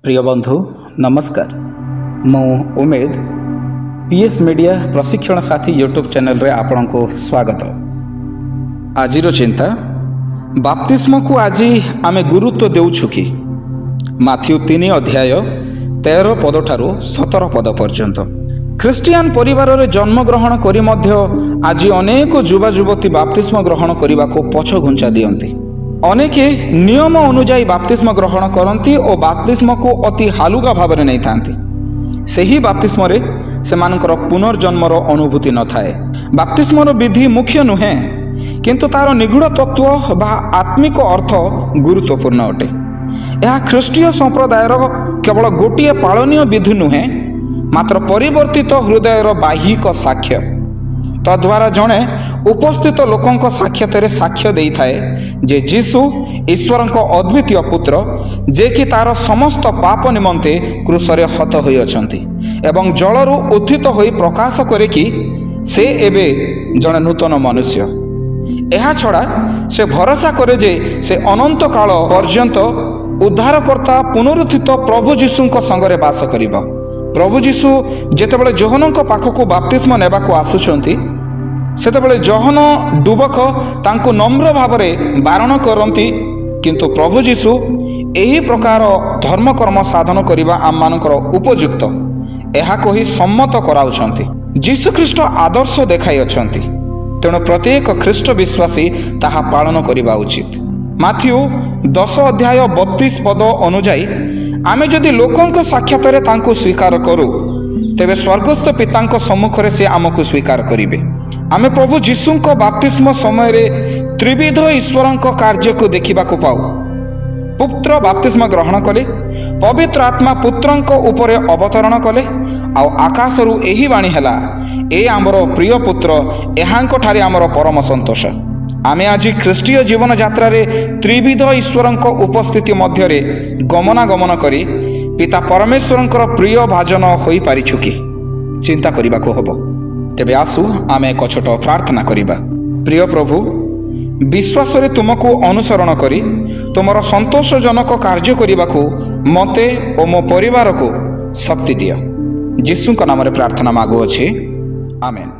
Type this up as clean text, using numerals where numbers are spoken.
प्रिय बंधु नमस्कार। मु उमेद पीएस मीडिया प्रशिक्षण साथी यूट्यूब चैनल रे आपण को स्वागत। आज चिंता बाप्तिस्म को आज आमे गुरुत्व देउछु कि माथ्यू 3 अध्याय 13 पद ठारू 17 पद पर्यंत ख्रिस्टियान परिवार रे जन्म ग्रहण करी मध्य आज अनेक युवा युवती बाप्तिस्म ग्रहण करने को पछ घुंचा दियंती। अनेक नियम अनुजाई बाप्तिस्म ग्रहण करती और बाप्तिस्म को अति हालुका भाव में नहीं थांती। सही बाप्तिस्म रे सेमानकर पुनर्जन्मर अनुभूति न थाए। बाप्तिस्मर विधि मुख्य नुहे किंतु तार निगूढ़ तत्व बा आत्मिक अर्थ गुरुत्वपूर्ण अटे। यह ख्रीष्टीय संप्रदायर केवल गोटे पालनीय विधि नुहे मात्र परिवर्तित हृदयर बाह्यिक साक्ष्य। तद्वारा जड़े उपस्थित लोकों साक्षात साक्ष्य दे थाए जे जीशु ईश्वर अद्वितीय पुत्र जे कि तार समस्त पाप निमंते क्रूसरे हत होई अछंती एवं जलरू उत्थित होई प्रकाश करे कि से एबे जड़े नूतन मनुष्य। एहा छड़ा से भरोसा करे जे से अनंत काल पर्यंत उद्धारकर्ता पुनरुत्थित प्रभु जीशुंक संगरे वास करिबा। प्रभु जीशु जेतेबेले जोहनक पाखकु बाप्तिस्म नेबाकु आसुछंती सेतेबेले जोहन डुबक तांकु नम्र भावरे बारण करंती किंतु प्रभु जीशु एही प्रकार धर्म कर्म साधन करिबा आम मानकर उपयुक्त एहा कहि सम्मत कराउछंती। जीशु ख्रीष्ट आदर्श देखाई अछंती तेणु प्रत्येक ख्रीष्ट विश्वासी ताहा पालन करिबा उचित। माथ्यू 10 अध्याय 32 पद अनुजाई आमे जदि लोकों साक्षात तांको स्वीकार करू तेबे स्वर्गस्थ पितांको सम्मुखरे से आमको स्वीकार करिवे। आमे प्रभु जीशुंको बाप्तिस्म समय रे त्रिविध ईश्वरंको कार्य को देखिबा को पाऊ। पुत्र बाप्तिस्म ग्रहण कले, पवित्र आत्मा पुत्रंको उपरे अवतरण कले आ आकाशरू एही वाणी हैला ए आमर प्रिय पुत्र एहांको ठारे आमर परम संतोष। आमे आज ख्रीष्टीय जीवन यात्रा रे त्रिविध ईश्वरंको उपस्थिति मध्य रे गमनागमन करी पिता परमेश्वरंकर प्रिय भाजन होई पारिछु कि चिंता करिबा को हबो। तेबे आसु आमे एक छोट प्रार्थना करिबा। प्रिय प्रभु विश्वास रे तुमको अनुसरण करी तुमर संतोषजनक कार्य करिबा को मते और मो परिवार को शक्ति दियो। यीशु का नाम रे प्रार्थना मागु अछि, आमेन।